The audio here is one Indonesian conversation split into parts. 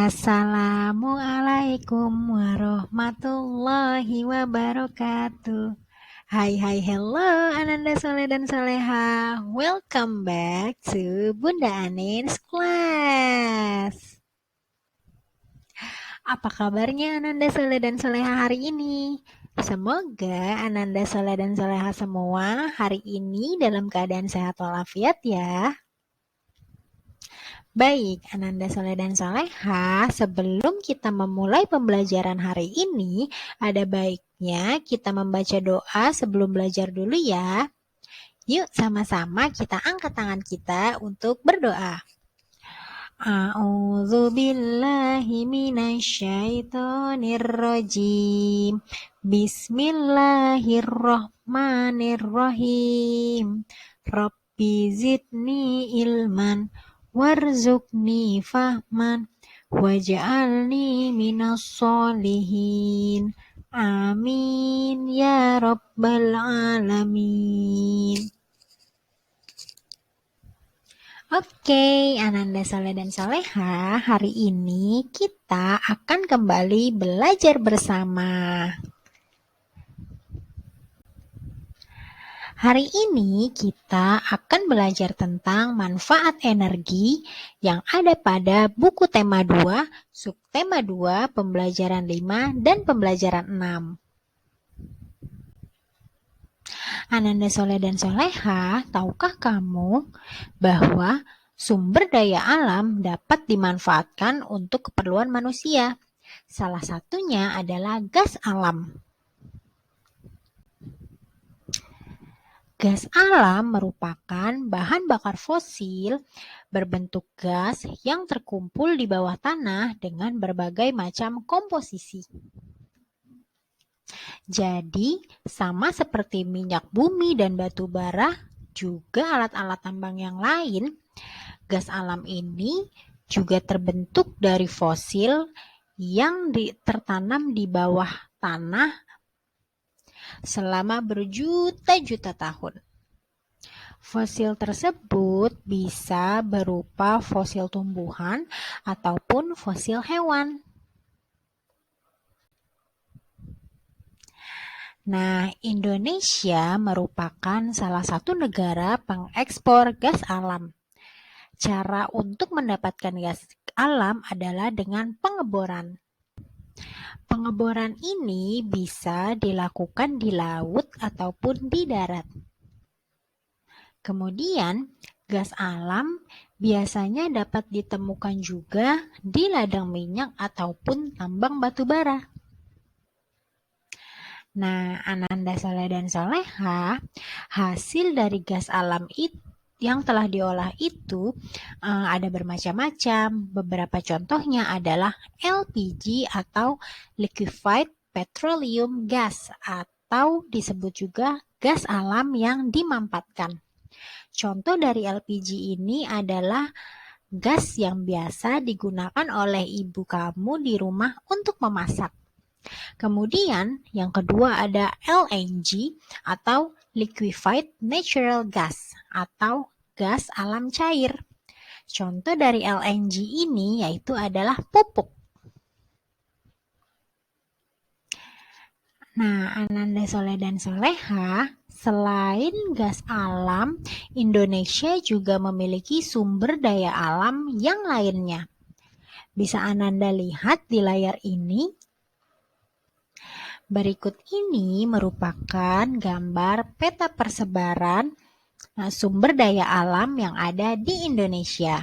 Assalamualaikum warahmatullahi wabarakatuh. Hai, hello Ananda Soleh dan Soleha. Welcome back to Bunda Anin's class. Apa kabarnya Ananda Soleh dan Soleha hari ini? Semoga Ananda Soleh dan Soleha semua hari ini dalam keadaan sehat walafiat ya. Baik, Ananda Soleh dan Soleha, sebelum kita memulai pembelajaran hari ini, ada baiknya kita membaca doa sebelum belajar dulu ya. Yuk sama-sama kita angkat tangan kita untuk berdoa. A'udzu billahi minasyaitonir rajim. Bismillahirrahmanirrahim. Rabbi zidni ilman warzuqni fahman waj'alni minas solihin. Amin ya rabbal alamin. Oke, Ananda Soleh dan Soleha, hari ini kita akan kembali belajar bersama. Hari ini kita akan belajar tentang manfaat energi yang ada pada buku tema 2, subtema 2, pembelajaran 5, dan pembelajaran 6. Ananda Soleh dan Soleha, tahukah kamu bahwa sumber daya alam dapat dimanfaatkan untuk keperluan manusia? Salah satunya adalah gas alam. Gas alam merupakan bahan bakar fosil berbentuk gas yang terkumpul di bawah tanah dengan berbagai macam komposisi. Jadi, sama seperti minyak bumi dan batu bara, juga alat-alat tambang yang lain, gas alam ini juga terbentuk dari fosil yang tertanam di bawah tanah selama berjuta-juta tahun. Fosil tersebut bisa berupa fosil tumbuhan ataupun fosil hewan. Nah, Indonesia merupakan salah satu negara pengekspor gas alam. Cara untuk mendapatkan gas alam adalah dengan pengeboran. Pengeboran ini bisa dilakukan di laut ataupun di darat. Kemudian, gas alam biasanya dapat ditemukan juga di ladang minyak ataupun tambang batu bara. Nah, Ananda Soleh dan Soleha, hasil dari gas alam itu yang telah diolah itu ada bermacam-macam. Beberapa contohnya adalah LPG atau liquefied petroleum gas atau disebut juga gas alam yang dimampatkan. Contoh dari LPG ini adalah gas yang biasa digunakan oleh ibu kamu di rumah untuk memasak. Kemudian yang kedua ada LNG atau liquefied natural gas atau gas alam cair. Contoh dari LNG ini yaitu adalah pupuk. Nah, Ananda Soleh dan Soleha, selain gas alam, Indonesia juga memiliki sumber daya alam yang lainnya. Bisa Ananda lihat di layar ini. Berikut ini merupakan gambar peta persebaran sumber daya alam yang ada di Indonesia.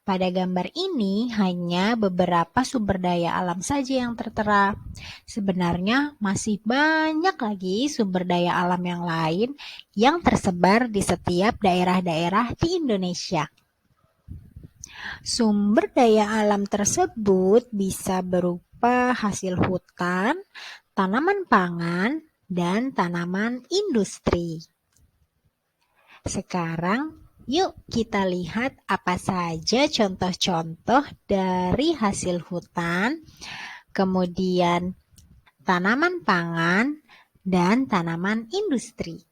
Pada gambar ini hanya beberapa sumber daya alam saja yang tertera. Sebenarnya masih banyak lagi sumber daya alam yang lain yang tersebar di setiap daerah-daerah di Indonesia. Sumber daya alam tersebut bisa berupa hasil hutan, tanaman pangan, dan tanaman industri. Sekarang, yuk kita lihat apa saja contoh-contoh dari hasil hutan, kemudian tanaman pangan, dan tanaman industri.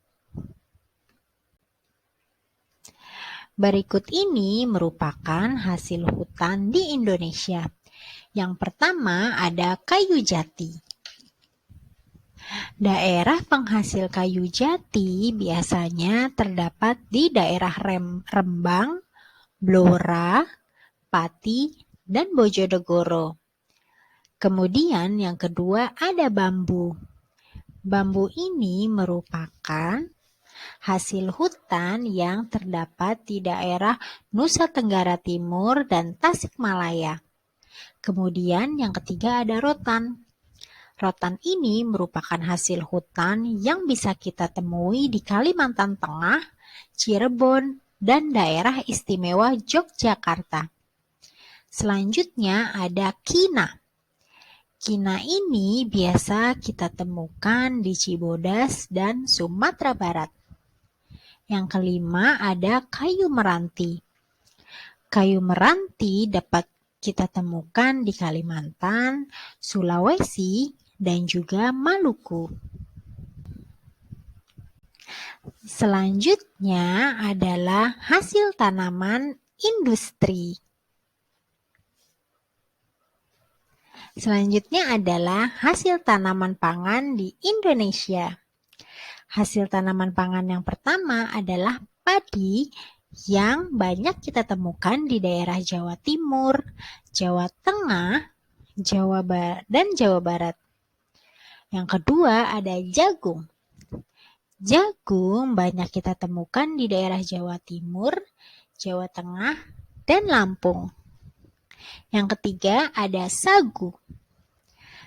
Berikut ini merupakan hasil hutan di Indonesia. Yang pertama ada kayu jati. Daerah penghasil kayu jati biasanya terdapat di daerah Rembang, Blora, Pati, dan Bojonegoro. Kemudian yang kedua ada bambu. Bambu ini merupakan hasil hutan yang terdapat di daerah Nusa Tenggara Timur dan Tasikmalaya. Kemudian yang ketiga ada rotan. Rotan ini merupakan hasil hutan yang bisa kita temui di Kalimantan Tengah, Cirebon, dan daerah istimewa Yogyakarta. Selanjutnya ada kina. Kina ini biasa kita temukan di Cibodas dan Sumatera Barat. Yang kelima ada kayu meranti. Kayu meranti dapat kita temukan di Kalimantan, Sulawesi, dan juga Maluku. Selanjutnya adalah hasil tanaman industri. Selanjutnya adalah hasil tanaman pangan di Indonesia. Hasil tanaman pangan yang pertama adalah padi yang banyak kita temukan di daerah Jawa Timur, Jawa Tengah, dan Jawa Barat. Yang kedua ada jagung. Jagung banyak kita temukan di daerah Jawa Timur, Jawa Tengah, dan Lampung. Yang ketiga ada sagu.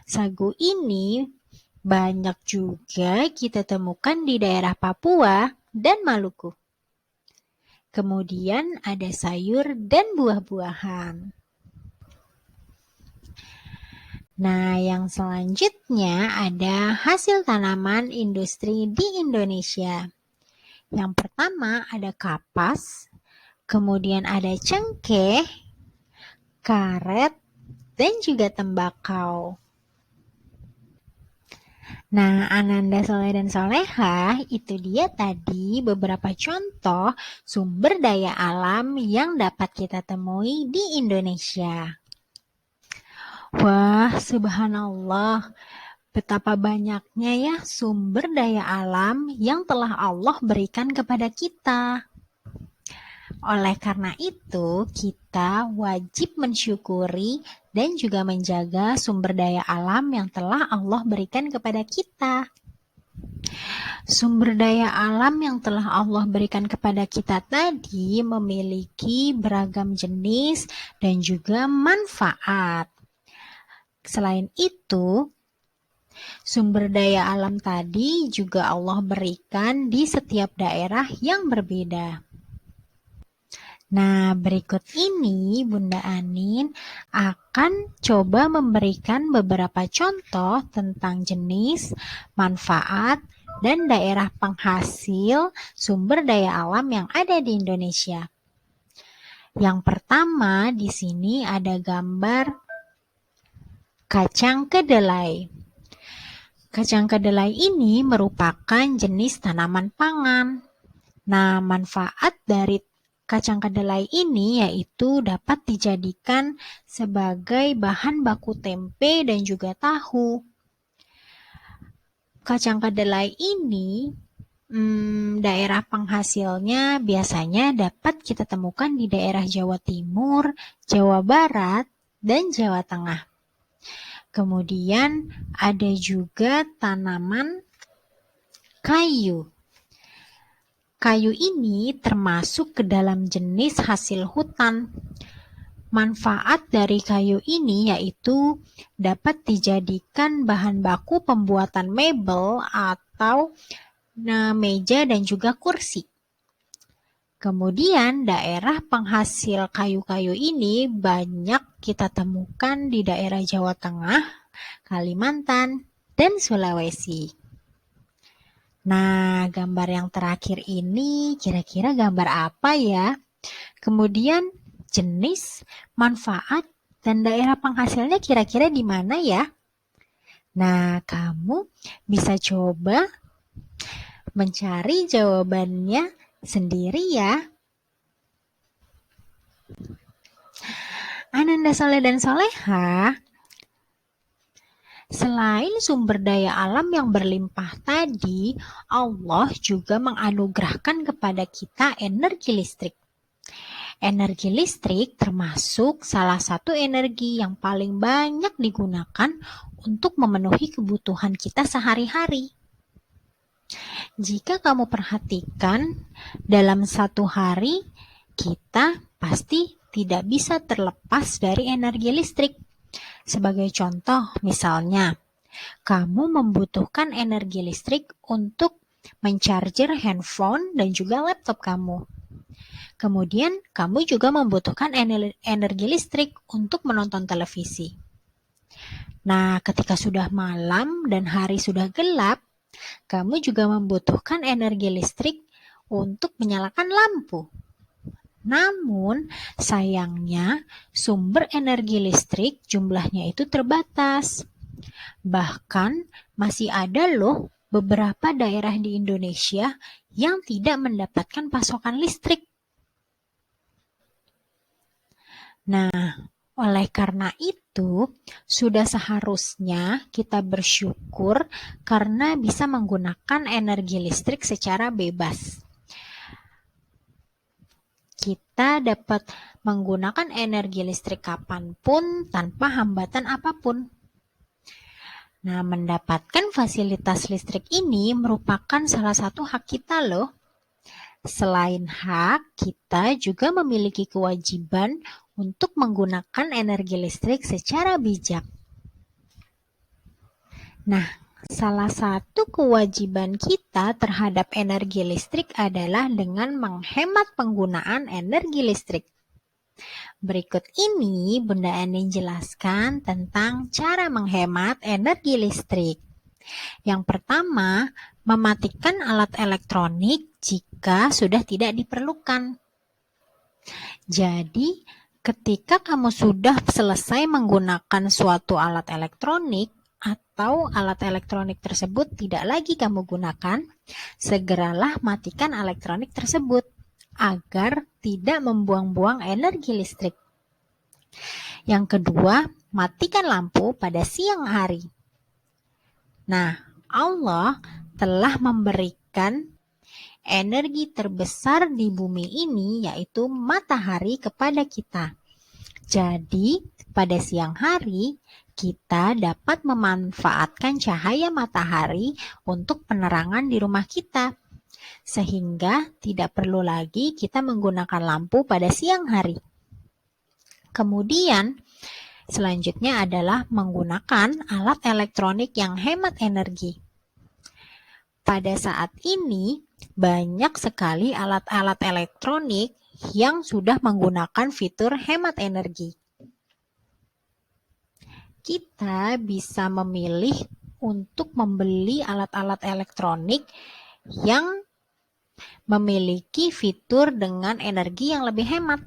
Sagu ini banyak juga kita temukan di daerah Papua dan Maluku. Kemudian ada sayur dan buah-buahan. Nah, yang selanjutnya ada hasil tanaman industri di Indonesia. Yang pertama ada kapas, kemudian ada cengkeh, karet, dan juga tembakau. Nah, Ananda Soleh dan Soleha, itu dia tadi beberapa contoh sumber daya alam yang dapat kita temui di Indonesia. Wah, subhanallah, betapa banyaknya ya sumber daya alam yang telah Allah berikan kepada kita. Oleh karena itu, kita wajib mensyukuri dan juga menjaga sumber daya alam yang telah Allah berikan kepada kita. Sumber daya alam yang telah Allah berikan kepada kita tadi memiliki beragam jenis dan juga manfaat. Selain itu, sumber daya alam tadi juga Allah berikan di setiap daerah yang berbeda. Nah, berikut ini Bunda Anin akan coba memberikan beberapa contoh tentang jenis, manfaat, dan daerah penghasil sumber daya alam yang ada di Indonesia. Yang pertama, di sini ada gambar kacang kedelai. Kacang kedelai ini merupakan jenis tanaman pangan. Nah, manfaat dari kacang kedelai ini yaitu dapat dijadikan sebagai bahan baku tempe dan juga tahu. Kacang kedelai ini daerah penghasilnya biasanya dapat kita temukan di daerah Jawa Timur, Jawa Barat, dan Jawa Tengah. Kemudian ada juga tanaman kayu. Kayu ini termasuk ke dalam jenis hasil hutan. Manfaat dari kayu ini yaitu dapat dijadikan bahan baku pembuatan mebel atau meja dan juga kursi. Kemudian daerah penghasil kayu-kayu ini banyak kita temukan di daerah Jawa Tengah, Kalimantan, dan Sulawesi. Nah, gambar yang terakhir ini kira-kira gambar apa ya? Kemudian jenis, manfaat, dan daerah penghasilnya kira-kira di mana ya? Nah, kamu bisa coba mencari jawabannya sendiri ya. Ananda soleh dan soleha, selain sumber daya alam yang berlimpah tadi, Allah juga menganugerahkan kepada kita energi listrik. Energi listrik termasuk salah satu energi yang paling banyak digunakan untuk memenuhi kebutuhan kita sehari-hari. Jika kamu perhatikan, dalam satu hari kita pasti tidak bisa terlepas dari energi listrik. Sebagai contoh, misalnya, kamu membutuhkan energi listrik untuk mencarger handphone dan juga laptop kamu. Kemudian, kamu juga membutuhkan energi listrik untuk menonton televisi. Nah, ketika sudah malam dan hari sudah gelap, kamu juga membutuhkan energi listrik untuk menyalakan lampu. Namun, sayangnya sumber energi listrik jumlahnya itu terbatas. Bahkan masih ada loh beberapa daerah di Indonesia yang tidak mendapatkan pasokan listrik. Nah, oleh karena itu, sudah seharusnya kita bersyukur karena bisa menggunakan energi listrik secara bebas. Kita dapat menggunakan energi listrik kapanpun tanpa hambatan apapun. Nah, mendapatkan fasilitas listrik ini merupakan salah satu hak kita loh. Selain hak, kita juga memiliki kewajiban untuk menggunakan energi listrik secara bijak. Nah, salah satu kewajiban kita terhadap energi listrik adalah dengan menghemat penggunaan energi listrik. Berikut ini Bunda Enin jelaskan tentang cara menghemat energi listrik. Yang pertama, mematikan alat elektronik jika sudah tidak diperlukan. Jadi, ketika kamu sudah selesai menggunakan suatu alat elektronik atau alat elektronik tersebut tidak lagi kamu gunakan, segeralah matikan elektronik tersebut agar tidak membuang-buang energi listrik. Yang kedua, matikan lampu pada siang hari. Nah, Allah telah memberikan energi terbesar di bumi ini, yaitu matahari, kepada kita. Jadi, pada siang hari, kita dapat memanfaatkan cahaya matahari untuk penerangan di rumah kita, sehingga tidak perlu lagi kita menggunakan lampu pada siang hari. Kemudian, selanjutnya adalah menggunakan alat elektronik yang hemat energi. Pada saat ini, banyak sekali alat-alat elektronik yang sudah menggunakan fitur hemat energi. Kita bisa memilih untuk membeli alat-alat elektronik yang memiliki fitur dengan energi yang lebih hemat.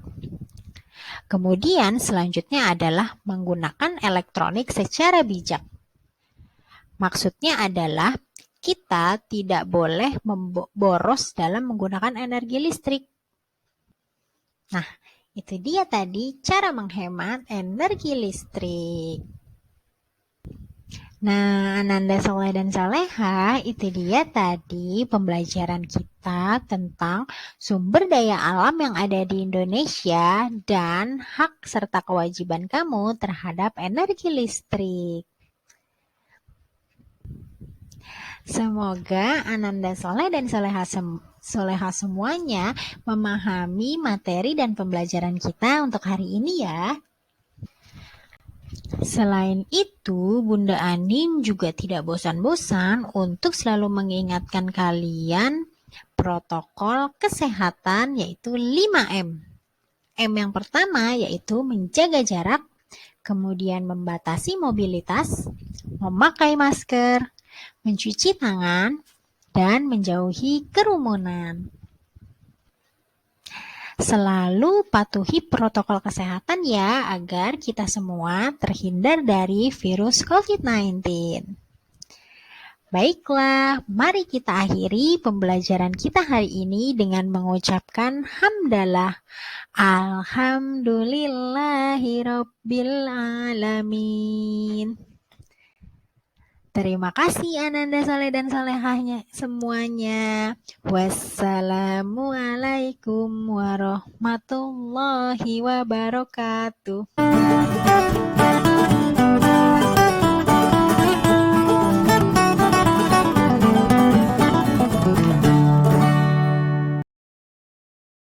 Kemudian selanjutnya adalah menggunakan elektronik secara bijak. Maksudnya adalah kita tidak boleh boros dalam menggunakan energi listrik. Nah, itu dia tadi cara menghemat energi listrik. Nah, Ananda Soleh dan Soleha, itu dia tadi pembelajaran kita tentang sumber daya alam yang ada di Indonesia dan hak serta kewajiban kamu terhadap energi listrik. Semoga Ananda Soleh dan Soleha semuanya memahami materi dan pembelajaran kita untuk hari ini ya. Selain itu, Bunda Anin juga tidak bosan-bosan untuk selalu mengingatkan kalian protokol kesehatan, yaitu 5M. M yang pertama yaitu menjaga jarak, kemudian membatasi mobilitas, memakai masker, mencuci tangan, dan menjauhi kerumunan. Selalu patuhi protokol kesehatan ya, agar kita semua terhindar dari virus COVID-19. Baiklah, mari kita akhiri pembelajaran kita hari ini dengan mengucapkan hamdalah. Alhamdulillahirabbil alamin. Terima kasih Ananda Saleh dan Salehahnya semuanya. Wassalamualaikum warahmatullahi wabarakatuh.